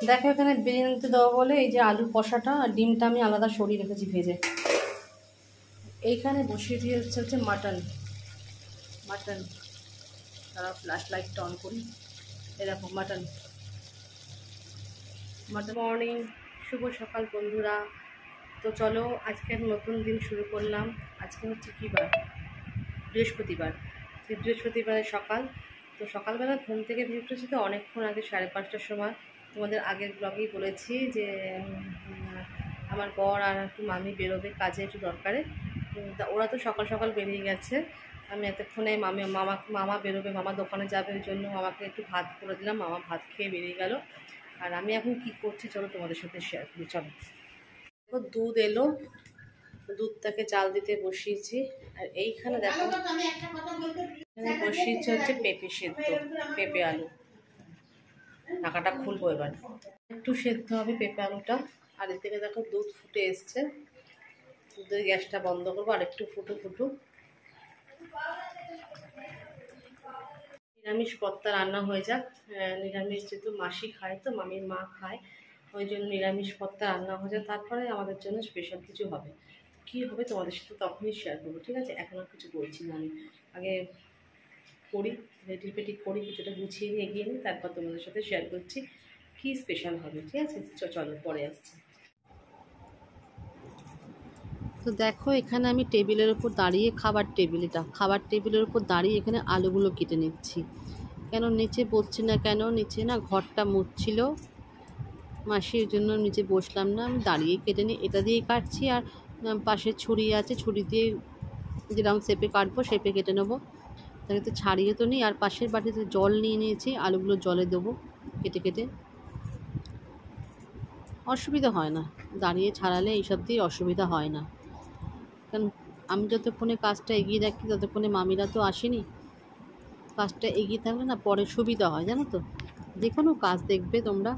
দেখো এখানে বিরিয়ানিতে দেওয়া বলে এই যে আলু কষাটা আর ডিমটা আমি আলাদা সরিয়ে রেখেছি ভেজে। এইখানে বসিয়ে দিয়ে হচ্ছে মাটন। তারা ফ্ল্যাশ লাইটটা অন করি। এরকম মাটন। মর্নিং, শুভ সকাল বন্ধুরা। তো চলো আজকের নতুন দিন শুরু করলাম। আজকে হচ্ছে কী বার? বৃহস্পতিবার। বৃহস্পতিবারের সকাল। তো সকালবেলা ঘুম থেকে উঠেছি তো অনেকক্ষণ আগে, 5:30টার সময়। তোমাদের আগের ব্লগেই বলেছি যে আমার বর আর একটু মামি বেরোবে কাজে, একটু দরকারে। তা ওরা তো সকাল সকাল বেরিয়ে গেছে। আমি এতক্ষণে মামা বেরোবে, মামা দোকানে যাবে, ওই জন্য মামাকে একটু ভাত করে দিলাম। মামা ভাত খেয়ে বেরিয়ে গেল। আর আমি এখন কি করছি চলো তোমাদের সাথে শেয়ার করি। চলো, দুধ এলো, দুধটাকে জাল দিতে বসিয়েছি। আর এইখানে দেখো বসিয়েছি হচ্ছে পেঁপে সেদ্ধ, পেঁপে আলু। ঢাকাটা খুলবো এবার, একটু সেদ্ধ হবে পেঁপে আলুটা। আর এর থেকে দেখো দুধ ফুটে এসছে। দুধের গ্যাসটা বন্ধ করবো, আর একটু ফুটুক। নিরামিষ পত্তা রান্না হয়ে যাক। নিরামিষ যেহেতু মাসি খায়, তো মামির মা খায়, ওই জন্য নিরামিষ পত্তা রান্না হয়ে যায়। তারপরে আমাদের জন্য স্পেশাল কিছু হবে। কী হবে তোমাদের সাথে তখনই শেয়ার করবো, ঠিক আছে? এখন আর কিছু বলছি না, আমি আগে করি, রেডি করি, কিছুটা গুছিয়ে নিয়ে এগিয়ে নিই, তারপর তোমাদের সাথে শেয়ার করছি কী স্পেশাল হবে, ঠিক আছে? চলো পরে আসছি। তো দেখো এখানে আমি টেবিলের ওপর দাঁড়িয়ে, খাবার টেবিলের ওপর দাঁড়িয়ে এখানে আলুগুলো কেটে নিচ্ছি। কেন নিচে বসছি না, কেন নিচে না ঘরটা মুছছিল মাসির জন্য নিচে বসলাম না, আমি দাঁড়িয়ে কেটে নিই। এটা দিয়েই কাটছি, আর পাশে ছুরি আছে, ছুরি দিয়ে যেরকম শেপে কাটবো শেপে কেটে নেবো। তাকে তো ছাড়িয়ে তো নিই। আর পাশের বাটিতে জল নিয়ে নিয়েছি, আলুগুলো জলে দেবো কেটে। অসুবিধা হয় না, দাঁড়িয়ে ছাড়ালে এইসব দিয়ে অসুবিধা হয় না। কারণ আমি যতক্ষণে কাজটা এগিয়ে রাখি ততক্ষণে মামিরা তো আসেনি। কাজটা এগিয়ে থাকলে না পরে সুবিধা হয়, জানো তো? যে কোনো কাজ দেখবে তোমরা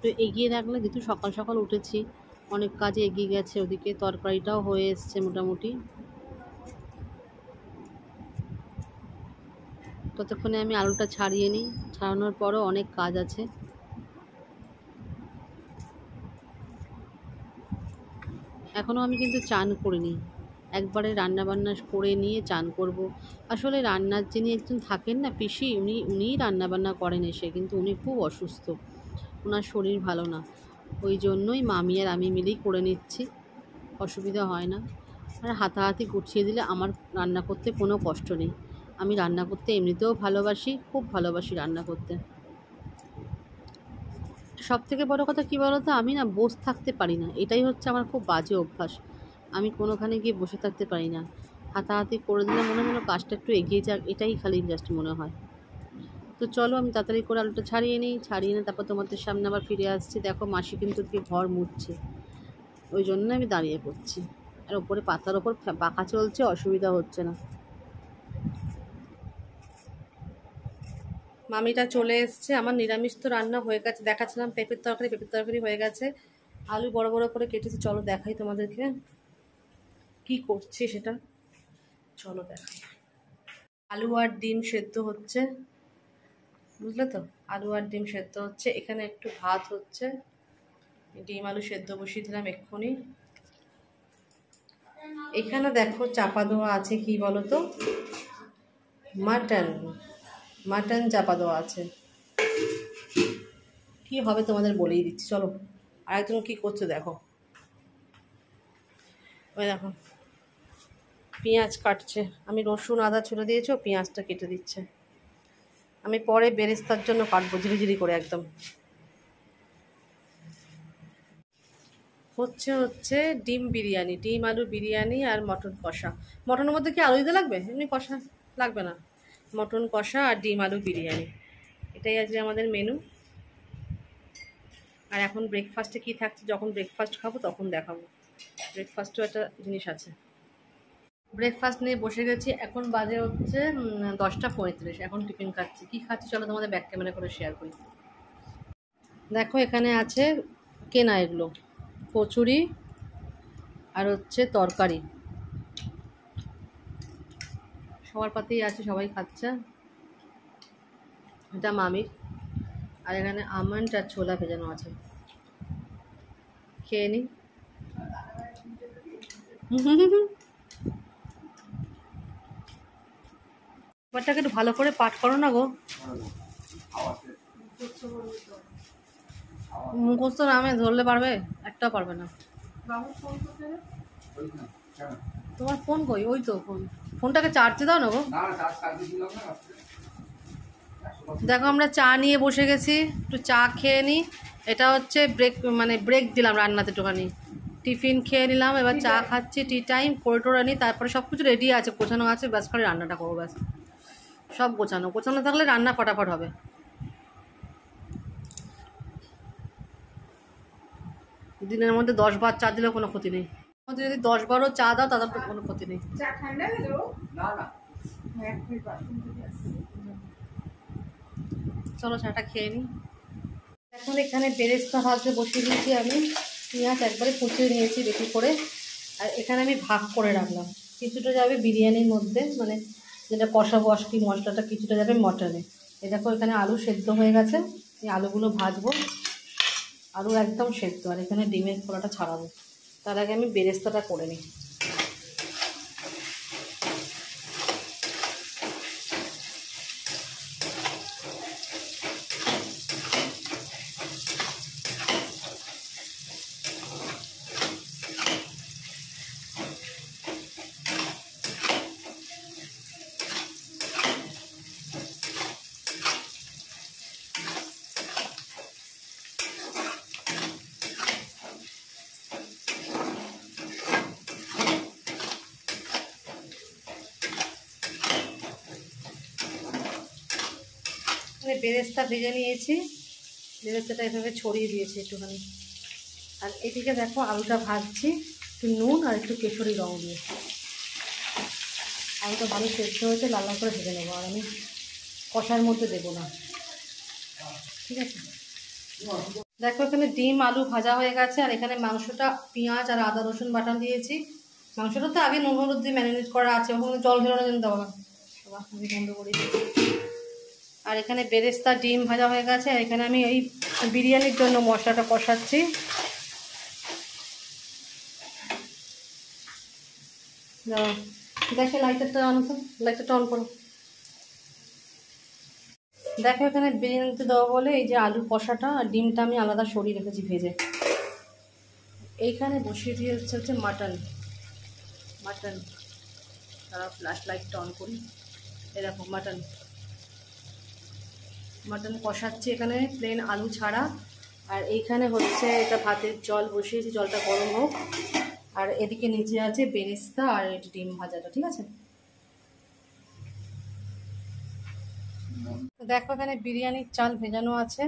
তো এগিয়ে রাখলে, যেহেতু সকাল সকাল উঠেছি অনেক কাজে এগিয়ে গেছে। ওদিকে তরকারিটাও হয়ে এসছে মোটামুটি। ততক্ষণে আমি আলুটা ছাড়িয়ে নিই, ছাড়ানোর পরও অনেক কাজ আছে। এখনও আমি কিন্তু চান করিনি, একবারে রান্নাবান্না করে নিয়ে চান করব। আসলে রান্নার যিনি একজন থাকেন না, পিসি, উনিই রান্নাবান্না করেন এসে, কিন্তু উনি খুব অসুস্থ, ওনার শরীর ভালো না। ওই জন্যই মামি আর আমি মিলেই করে নিচ্ছি, অসুবিধা হয় না। আর হাতাহাতি গুছিয়ে দিলে আমার রান্না করতে কোনো কষ্ট নেই। আমি রান্না করতে এমনিতেও ভালোবাসি, খুব ভালোবাসি রান্না করতে। সবথেকে বড় কথা কী বলো তো, আমি না বসে থাকতে পারি না, এটাই হচ্ছে আমার খুব বাজে অভ্যাস। আমি কোনোখানে গিয়ে বসে থাকতে পারি না। হাতাহাতি করে দিলে মনে হলো কাজটা একটু এগিয়ে যাক, এটাই খালি জাস্ট মনে হয়। তো চলো আমি তাড়াতাড়ি করে আলুটা ছাড়িয়ে নিই, তারপর তোমাদের সামনে আবার ফিরে আসছি। দেখো মাসি কিন্তু ঘর মুছছে, ওই জন্য আমি দাঁড়িয়ে পড়ছি। আর ওপরে পাতার ওপর পাখা চলছে, অসুবিধা হচ্ছে না। মামিটা চলে এসছে। আমার নিরামিষ তো রান্না হয়ে গেছে, দেখাচ্ছিলাম পেঁপের তরকারি হয়ে গেছে। আলু বড় বড় করে কেটেছি, চলো দেখাই তোমাদেরকে কি করছি সেটা। চলো দেখাই। আলু আর ডিম সেদ্ধ হচ্ছে, বুঝলে তো? আলু আর ডিম সেদ্ধ হচ্ছে, এখানে একটু ভাত হচ্ছে। ডিম আলু সেদ্ধ বসিয়ে দিলাম এক্ষুনি। এখানে দেখো চাপা দেওয়া আছে, কি বলো তো, মাটন চাপা দেওয়া আছে। কি হবে তোমাদের বলেই দিচ্ছি, চলো। আরেকজন কি করছে দেখো, ওই দেখো পেঁয়াজ কাটছে। আমি রসুন আদা ছুলে দিয়েছি, ও পেঁয়াজটা কেটে দিচ্ছে। আমি পরে বেরেস্তার জন্য কাটবো ঝিরিঝিরি করে একদম। হচ্ছে ডিম বিরিয়ানি, ডিম আলু বিরিয়ানি আর মটন কষা। মটনের মধ্যে কি আলু দিতে লাগবে? এমনি কষা লাগবে না। মটন কষা আর ডিম আলু বিরিয়ানি, এটাই আজকে আমাদের মেনু। আর এখন ব্রেকফাস্টে কি থাকছে, যখন ব্রেকফাস্ট খাবো তখন দেখাবো। ব্রেকফাস্টও একটা জিনিস আছে। ব্রেকফাস্ট নিয়ে বসে গেছি, এখন বাজে হচ্ছে 10টা 35। এখন টিফিন খাচ্ছি। কি খাচ্ছি চলো তোমাদের ব্যাক ক্যামেরা করে শেয়ার করি। দেখো এখানে আছে কেনা এগুলো, কচুরি আর হচ্ছে তরকারি, সবার পাতেই আছে, সবাই খাচ্ছে। এটা মামির, আর এখানে আমন্ড আর ছোলা ভেজানো আছে, খেয়ে নি। ব্যাপারটাকে একটু ভালো করে পাঠ করো না গো, মুখস্থ নামে ধরলে পারবে? একটাও পারবে না। তোমার ফোন কই? ওই তো ফোনটাকে চার্জে দাও না গো। দেখো আমরা চা নিয়ে বসে গেছি, একটু চা খেয়ে নিই। এটা হচ্ছে ব্রেক, মানে ব্রেক দিলাম রান্নাতে একটুখানি, টিফিন খেয়ে নিলাম, এবার চা খাচ্ছি, টি টাইম করে টোরে নিই। তারপরে সব কিছু রেডি আছে, গোছানো আছে, ব্যাস করে রান্নাটা করবো, ব্যাস। সব গোছানো থাকলে রান্না ফটাফট হবে। দিনের মধ্যে 10 বার চা দিলেও কোনো ক্ষতি নেই, মধ্যে যদি 10 বারও চা দাও তাদের তো কোনো ক্ষতি নেই। চলো চাটা খেয়ে নিই। এখন এখানে বেরেস্তা ভাজতে বসিয়ে দিয়েছি আমি, পেঁয়াজ একবারে কুচিয়ে নিয়েছি বেশি করে। আর এখানে আমি ভাগ করে রাখলাম, কিছুটা যাবে বিরিয়ানির মধ্যে, মানে যেটা কষাবো আজকে মশলাটা, কিছুটা যাবে মটনে। এ দেখো এখানে আলু সেদ্ধ হয়ে গেছে, এই আলুগুলো ভাজবো, আলু একদম সেদ্ধ। আর এখানে ডিমের খোলাটা ছাড়াবো, তার আগে আমি বেরেস্তাটা করে নিই। বেরেস্তা ভেজে নিয়েছি, বেরেস্তাটা এভাবে ছড়িয়ে দিয়েছি একটুখানি। আর এদিকে দেখো আলুটা ভাজছি একটু নুন আর একটু কেশরি রং দিয়ে। আলুটা ভালো সেদ্ধ হয়েছে, লাল লাল করে ভেজে নেবো, আর আমি কষার মধ্যে দেবো না, ঠিক আছে। দেখো এখানে ডিম আলু ভাজা হয়ে গেছে, আর এখানে মাংসটা পেঁয়াজ আর আদা রসুন বাটা দিয়েছি। মাংসটা তো আগে নুন হলুদ দিয়ে ম্যারিনেট করা আছে, ওখানে জল ভেরোনোর জন্য দেবো না, আমি বন্ধ করি। আর এখানে বেরেস্তা ডিম ভাজা হয়ে গেছে, আর এখানে আমি এই বিরিয়ানির জন্য মশলাটা কষাচ্ছি। দেখে লাইটারটা অন করো, লাইটারটা অন করো। দেখো এখানে বিরিয়ানিতে দেওয়া বলে এই যে আলু কষাটা আর ডিমটা আমি আলাদা সরিয়ে রেখেছি ভেজে। এইখানে বসিয়ে দিয়ে হচ্ছে মাটন। তারা ফ্ল্যাশ লাইটটা অন করি, এরকম মাটন কষাচ্ছি এখানে, প্লেন আলু ছাড়া। আর এইখানে হচ্ছে এটা ভাতের জল বসিয়েছি, জলটা গরম হোক। আর এদিকে নিচে আছে বেরেস্তা আর এটা ডিম ভাজাটা, ঠিক আছে। তো দেখো এখানে বিরিয়ানির চাল ভেজানো আছে।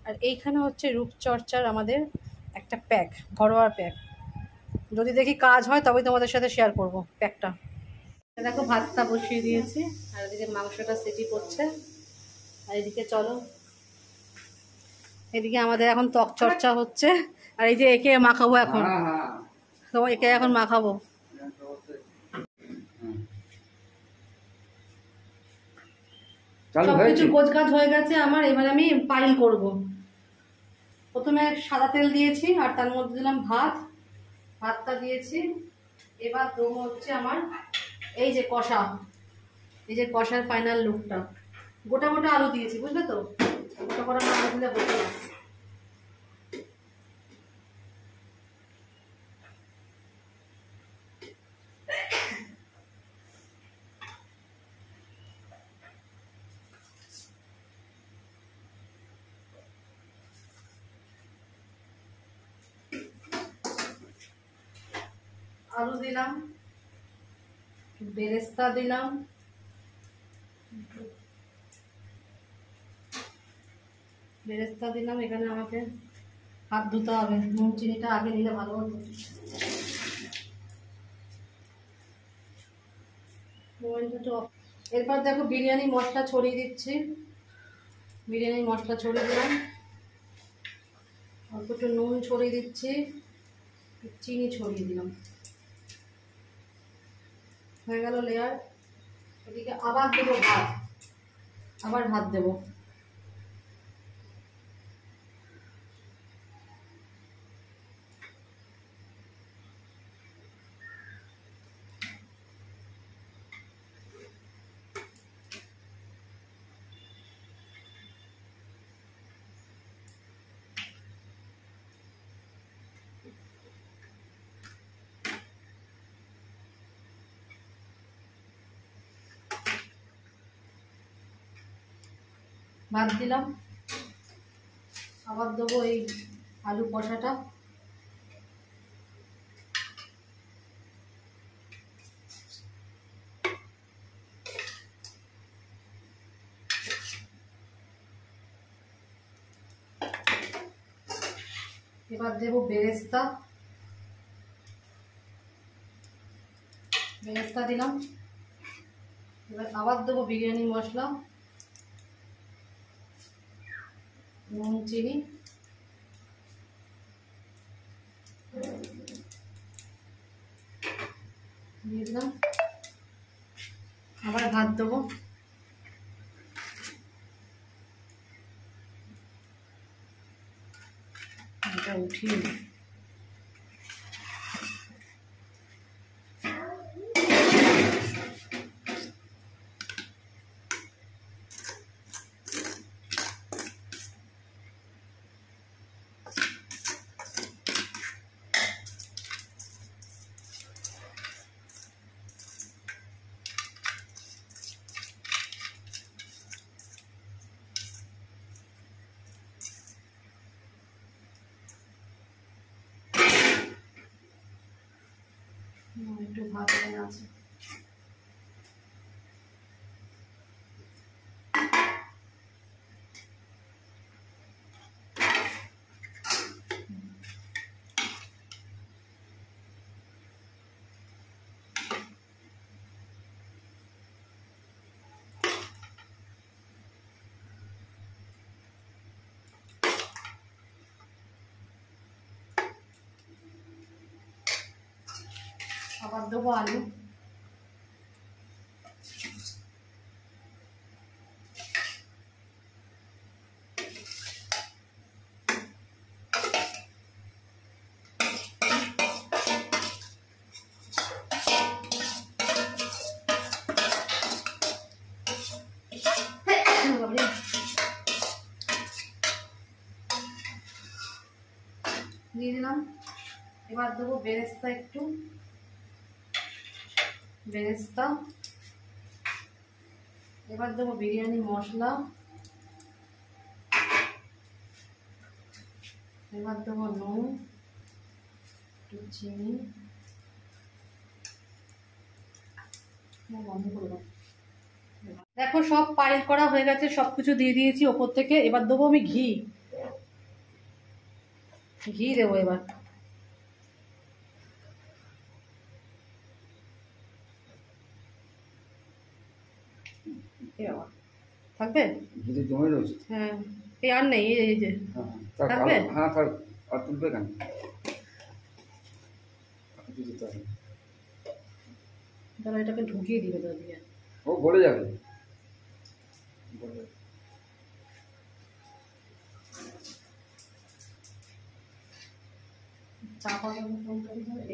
আর এইখানে হচ্ছে রূপচর্চার আমাদের একটা প্যাক, ঘরোয়া প্যাক, যদি দেখি কাজ হয় তবেই তোমাদের সাথে শেয়ার করব প্যাকটা। দেখো ভাতটা বসিয়ে দিয়েছি, আর এদিকে মাংসটা সিটি করছে। আর এদিকে চলো, এদিকে আমাদের এখন ত্বক চর্চা হচ্ছে। আর এই যে একে মাখাবো এখন, তো একে এখন মাখাবো। সবকিছু গোছগাছ হয়ে গেছে আমার, এবার আমি পাইল করব। প্রথমে সাদা তেল দিয়েছি, আর তার মধ্যে দিলাম ভাতটা দিয়েছি। এবার দেবো হচ্ছে আমার এই যে কষার ফাইনাল লুকটা। গোটা গোটা আলু দিয়েছি, বুঝলে তো, গোটা গোটা আলু দিলে বোঝা না। আলু দিলাম, বেরেস্তা দিলাম, এখানে আমাকে হাত ধুতে হবে, নুন চিনিটা আগে নিলে ভালো হতো। এরপর দেখো বিরিয়ানি মশলা ছড়িয়ে দিচ্ছি, দিলাম, অল্প একটু নুন ছড়িয়ে দিচ্ছি, চিনি ছড়িয়ে দিলাম, হয়ে গেল লেয়ার। এদিকে আবার দেবো ভাত দেবো। ভাত দিলাম, আবার দেবো এই আলু কষাটা। এবার দেবো বেরেস্তা, বেরেস্তা দিলাম। এবার আবার দেবো বিরিয়ানি মশলা, নুন চিনি, দিয়ে দিলাম। আবার ভাত দেবো, এটা উঠিয়ে নিই। একটু ভাত এখানে আছে। আবার দেবো আলু, দিয়ে দিলাম। এবার দেবো বেরেস্তা, একটু বেরেস্তা। এবার দেবো বিরিয়ানি মশলা, এবার দেবো নুন, একটু চিনি, বন্ধ করবো। দেখো সব পাইল করা হয়ে গেছে, সবকিছু দিয়ে দিয়েছি ওপর থেকে। এবার দেবো আমি ঘি, ঘি দেবো এবার। থাকবে, হ্যাঁ এই আর নেই, এই যে থাকবে। আর তুলবে কেন, তাহলে এটাকে ঢুকিয়ে দিবে তো দিয়ে, ও গলে যাবে। চাপা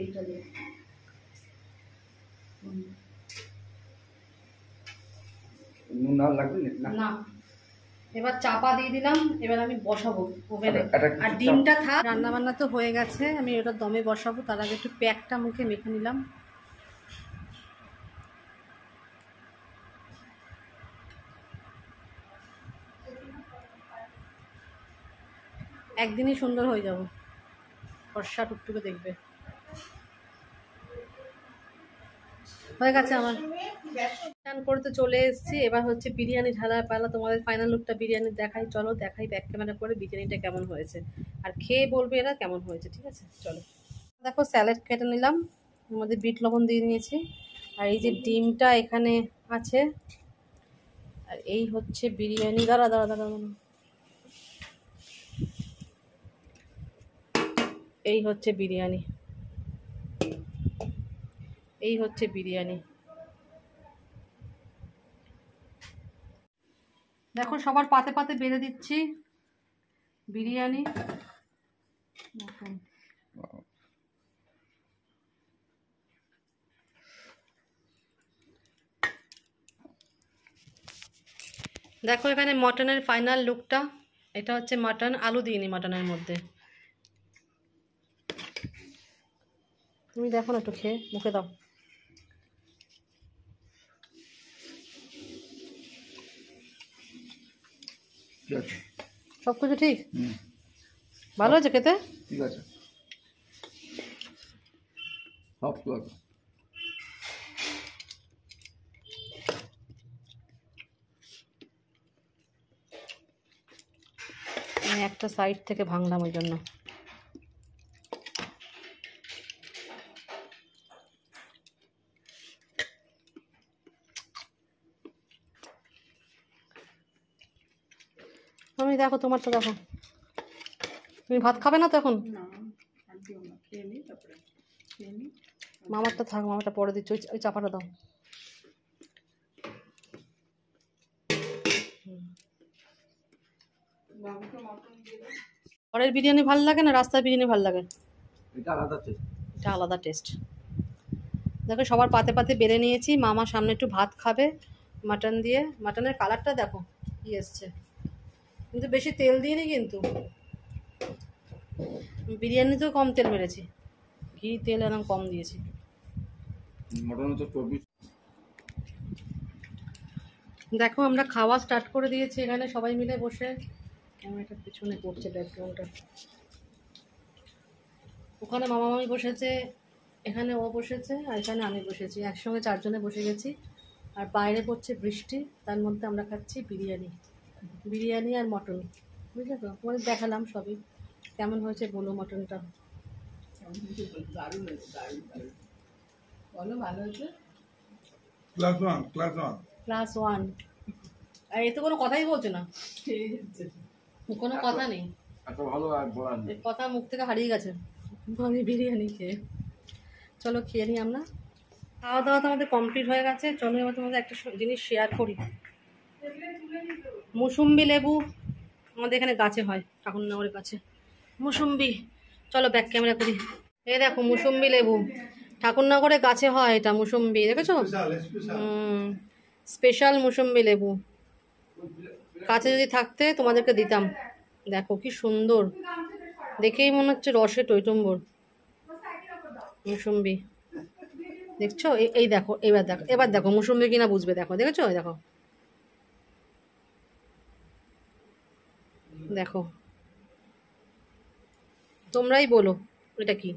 এইটা দিয়ে। নুন আর লাগবে না, এবার চাপা দিয়ে দিলাম। এবার আমি বসাবো ওভেনে। আর ডিমটা থাক, রান্না বান্না তো হয়ে গেছে, আমি ওটা দমে বসাবো। তার আগে একটু প্যাকটা মুখে মেখে নিলাম। একদিনই সুন্দর হয়ে যাব, ফর্সা টুকটুকে দেখবে। হয়ে গেছে আমার, স্নান করতে চলে এসেছি। এবার হচ্ছে বিরিয়ানি ঢালার পালা। তোমাদের ফাইনাল লুকটা বিরিয়ানি দেখাই, চলো দেখাই ব্যাক ক্যামেরা করে বিরিয়ানিটা কেমন হয়েছে, আর খেয়ে বলবে এরা কেমন হয়েছে। ঠিক আছে চলো। দেখো স্যালাড কেটে নিলাম, এর মধ্যে বিট লবণ দিয়ে নিয়েছি। আর এই যে ডিমটা এখানে আছে, আর এই হচ্ছে বিরিয়ানি। দাঁড়া দাঁড়া দাঁড়া, এই হচ্ছে বিরিয়ানি, এই হচ্ছে বিরিয়ানি। দেখো সবার পাতে পাতে বেড়ে দিচ্ছি বিরিয়ানি। দেখো এখানে মটনের ফাইনাল লুকটা, এটা হচ্ছে মটন, আলু দিইনি মটনের মধ্যে। তুমি দেখো না, একটু খেয়ে মুখে দাও। ঠিক আছে। সব কিছু ঠিক? হুম, ভালো আছে খেতে? ঠিক আছে, সব ঠিক আছে। আমি একটা সাইড থেকে ভাঙলাম ওই জন্য। তুমি দেখো, তোমার তো দেখো। তুমি ভাত খাবে না তো এখন? মামারটা থাক, মামারটা পরে দিচ্ছি। ওই চাপাটা দাও। ঘরের বিরিয়ানি ভালো লাগে না রাস্তার বিরিয়ানি ভালো লাগে? এটা আলাদা টেস্ট। এটা আলাদা টেস্ট। দেখো সবার পাতে পাতে বেড়ে নিয়েছি। মামা সামনে একটু ভাত খাবে মাটন দিয়ে। মাটনের কালারটা দেখো কি এসছে, কিন্তু বেশি তেল দিইনি কিন্তু। বিরিয়ানিতেও কম তেল মেরেছি, ঘি তেল একদম কম দিয়েছি। মটন তো চর্বি। দেখো আমরা খাওয়া স্টার্ট করে দিয়েছি এখানে সবাই মিলে বসে। ক্যামেরাটা পিছনে পড়ছে, ব্যাকগ্রাউন্ডটা। ওখানে মামা মামি বসেছে, এখানে ও বসেছে, আর এখানে আমি বসেছি। একসঙ্গে চারজনে বসে গেছি। আর বাইরে পড়ছে বৃষ্টি, তার মধ্যে আমরা খাচ্ছি বিরিয়ানি। বিরিয়ানি আর মটন, বুঝলে তো? তোমাদের দেখালাম সবই। কেমন হয়েছে বলো মটনটা? বলো ভালো হয়েছে? ক্লাস 1। আর এ তো কোনো কথাই বলছে না, কোনো কথা নেই। এত ভালো আর বলার নেই। কথা মুখ থেকে হারিয়ে গেছে। আমি বিরিয়ানি খেয়ে। চলো খেয়ে নিই আমরা। খাওয়া দাওয়া তো আমাদের কমপ্লিট হয়ে গেছে। চলো এবার তোমাদের একটা জিনিস শেয়ার করি। মুসুম্বি লেবু আমাদের এখানে গাছে হয়, ঠাকুরনগরের কাছে। মুসুম্বি, চলো ব্যাক ক্যামেরা করি। এই দেখো মুসুম্বি লেবু, ঠাকুরনগরে গাছে হয় এটা। মুসুম্বি দেখেছো? স্পেশাল মুসুম্বি লেবু। কাছে যদি থাকতে তোমাদেরকে দিতাম। দেখো কি সুন্দর, দেখেই মনে হচ্ছে রসে টইটম্বর। মুসুম্বি দেখছো? এই দেখো, এবার দেখো মুসুম্বি কিনা বুঝবে। দেখো, দেখেছো? দেখো দেখো, তোমরাই বলো এটা কি।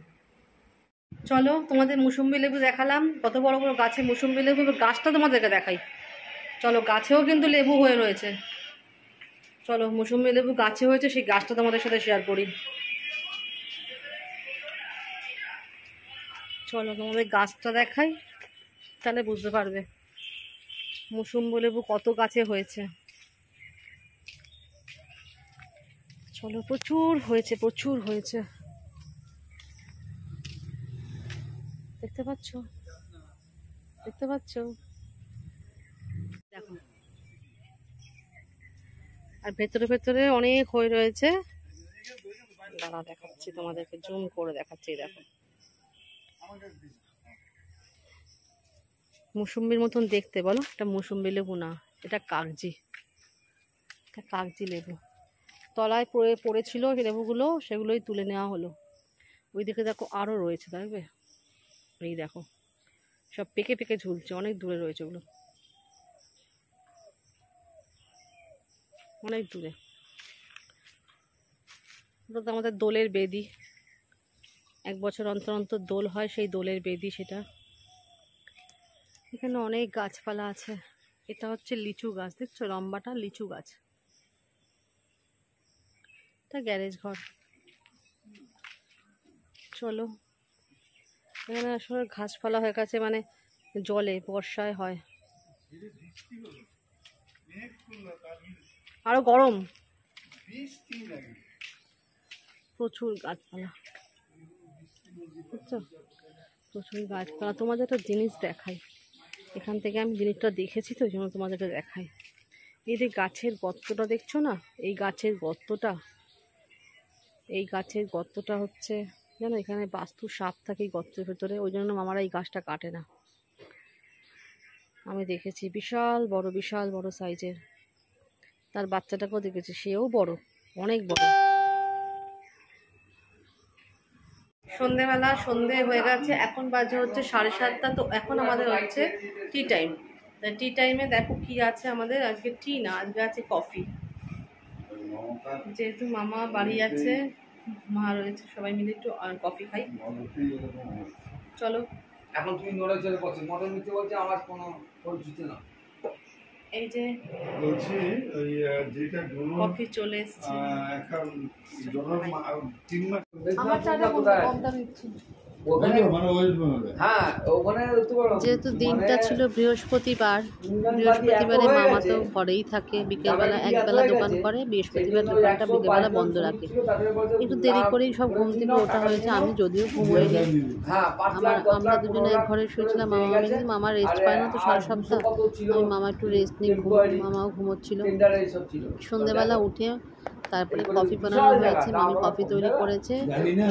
চলো তোমাদের মুসুম্বি লেবু দেখালাম, কত বড় বড় গাছে মুসুম্বি লেবু। গাছটা তোমাদেরকে দেখাই। চলো, গাছেও কিন্তু লেবু হয়ে রয়েছে। চলো মুসুম্বি লেবু গাছে হয়েছে, সেই গাছটা তোমাদের সাথে শেয়ার করি। চলো তোমাদের গাছটা দেখাই, তাহলে বুঝতে পারবে মুসুম্বি লেবু কত গাছে হয়েছে। চলো, প্রচুর হয়েছে, প্রচুর হয়েছে। দেখতে পাচ্ছ? দেখতে পাচ্ছ? দেখো, আর ভেতরে ভেতরে অনেক হয়ে রয়েছে। দাঁড়া দেখাচ্ছি তোমাদেরকে, জুম করে দেখাচ্ছি। দেখো, মুসুম্বির মতন দেখতে, বলো? এটা মুসুম্বি লেবু না, এটা কাগজি। এটা কাগজি লেবু। তলায় পড়েছিল লেবুগুলো, সেগুলোই তুলে নেওয়া হলো। ওইদিকে দেখো আরও রয়েছে, দেখবে? এই দেখো সব পেকে পেকে ঝুলছে, অনেক দূরে রয়েছে ওগুলো, অনেক দূরে। ওটা তো আমাদের দোলের বেদি, 1 বছর অন্তর অন্তর দোল হয়, সেই দোলের বেদি সেটা। এখানে অনেক গাছপালা আছে। এটা হচ্ছে লিচু গাছ, দেখছো? লম্বাটা লিচু গাছ। এটা গ্যারেজ ঘর। চলো, এখানে আসলে ঘাসপালা হয়ে গেছে, মানে জলে বর্ষায় হয়। আরো গরম, প্রচুর গাছপালা, বুঝছো? প্রচুর গাছপালা। তোমাদের একটা জিনিস দেখাই, এখান থেকে আমি জিনিসটা দেখেছি তো, ওই জন্য তোমাদেরকে দেখাই। এই যে গাছের গর্তটা দেখছো না, এই গাছের গর্তটা, এই গাছের গর্তটা হচ্ছে, জানো, এখানে বাস্তু সাপ থাকে এই গর্তের ভেতরে, ওই জন্য মামারা এই গাছটা কাটে না। আমি দেখেছি, বিশাল বড়, বিশাল বড় সাইজের। তার বাচ্চাটাকেও দেখেছি, সেও বড়, অনেক বড়। সন্ধেবেলা, সন্ধে হয়ে গেছে, এখন বাজে হচ্ছে 7:30। তো এখন আমাদের হচ্ছে টি টাইম। টি টাইমে দেখো কি আছে আমাদের। আজকে টি না, আজকে আছে কফি। যেহেতু মামা বাড়ি আছে, মা রয়েছে, সবাই মিলে একটু কফি খাই। চলো। এখন তুমি নড়ে চলে বলছো মটন নিতে বলছে আমার কোনো পরিচিত না। এই যে বলছি ওই যেটা কফি চলে এসছে। তিন মাস আমার চাটা কোথায়? কম দামে দিচ্ছি। ওখানে মানে ওয়েস্ট বেঙ্গলে। হ্যাঁ ওখানে তো যেহেতু দিনটা ছিল বৃহস্পতিবার, বৃহস্পতিবারে মামা তো ঘরেই থাকে, বিকেলবেলা একবেলা দোকান করে, বৃহস্পতিবার দোকানটা বিকেলবেলা বন্ধ রাখে। একটু দেরি করেই সব ঘুম থেকে ওঠা হয়েছে, আমি যদিও ঘুমোইনি। হ্যাঁ আমরা দুজনে এক ঘরে শুয়েছিলাম, মামা আমি কিন্তু মামা রেস্ট পায় না তো সারা সপ্তাহ, আমি মামা একটু রেস্ট নিয়ে মামাও ঘুমোচ্ছিল। সন্ধ্যেবেলা উঠে তারপরে কফি বানানো হয়েছে, মামি কফি তৈরি করেছে,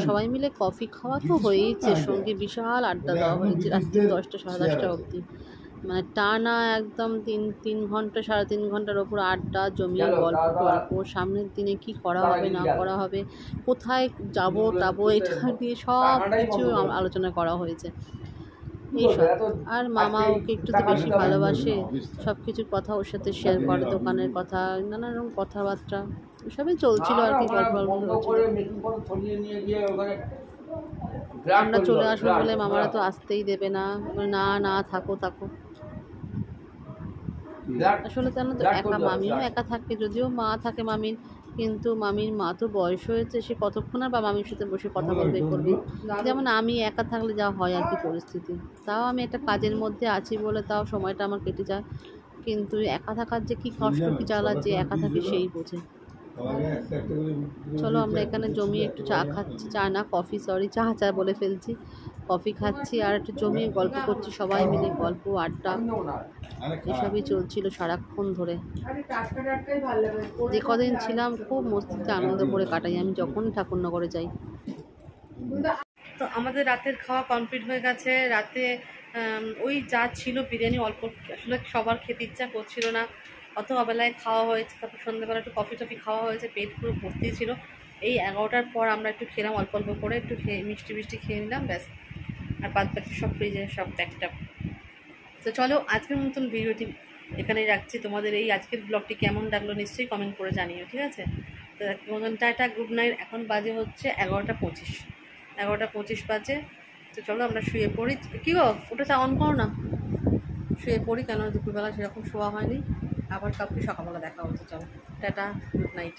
সবাই মিলে কফি খাওয়া তো হয়েইছে, সঙ্গে বিশাল আড্ডা দেওয়া হয়েছে রাত্রি 10টা সাড়ে 10টা অবধি, মানে টানা একদম তিন ঘন্টা 3.5 ঘন্টার ওপর আড্ডা জমিয়ে গল্প টল্প, সামনের দিনে কি করা হবে না করা হবে, কোথায় যাবো টাবো, এটা নিয়ে সব কিছু আলোচনা করা হয়েছে এইসব। আর মামা ওকে একটু তো বেশি ভালোবাসে, সব কিছুর কথা ওর সাথে শেয়ার করে, দোকানের কথা, নানা রকম কথাবার্তা সবই চলছিল আর কি, গল্প আমরা চলে আসবো বলে মামারা তো আসতেই দেবে না, না না থাকো থাকো। আসলে জানো তো একা, মামিও একা থাকে, যদিও মা থাকে মামির, কিন্তু মামির মা তো বয়স হয়েছে, সে কতক্ষণ আর বা মামির সাথে বসে কথা বলবে করবে। যেমন আমি একা থাকলে যা হয় আর কি পরিস্থিতি, তাও আমি একটা কাজের মধ্যে আছি বলে তাও সময়টা আমার কেটে যায়, কিন্তু একা থাকার যে কি কষ্ট কি জ্বালা, যে একা থাকে সেই বোঝে। চলো আমরা এখানে জমিয়ে একটু চা খাচ্ছি, চা না কফি, সরি চা বলে ফেলছি, কফি খাচ্ছি আর একটু জমিয়ে গল্প করছি, সবাই মিলে গল্প আড্ডা এসবই চলছিল সারাক্ষণ ধরে। যে কদিন ছিলাম খুব মস্তিতে আনন্দ করে কাটাই আমি যখন ঠাকুরনগরে যাই। তো আমাদের রাতের খাওয়া কমপ্লিট হয়ে গেছে। রাতে ওই যা ছিল বিরিয়ানি অল্প, আসলে সবার খেতে ইচ্ছা করছিল না, অত অবেলায় খাওয়া হয়েছে, তারপর সন্ধ্যাবেলা একটু কফি টফি খাওয়া হয়েছে, পেট পুরো ভর্তি ছিল। এই 11টার পর আমরা একটু খেলাম, অল্প অল্প করে একটু খেয়ে মিষ্টি খেয়ে নিলাম ব্যাস, আর বাদ বাকি সব ফ্রিজে সব প্যাকটাপ। তো চলো আজকের মতন ভিডিওটি এখানেই রাখছি, তোমাদের এই আজকের ব্লগটি কেমন লাগলো নিশ্চয়ই কমেন্ট করে জানিও, ঠিক আছে? তো মতন টাটা, গুড নাইট। এখন বাজে হচ্ছে 11:25 বাজে। তো চলো আমরা শুয়ে পড়ি। কী গো ওটা অন করো না, শুয়ে পড়ি, কেন দুপুরবেলা সেরকম শোয়া হয়নি, আবার কাউকে সকালবেলা দেখা হচ্ছে। চলো টাটা, গুড নাইট।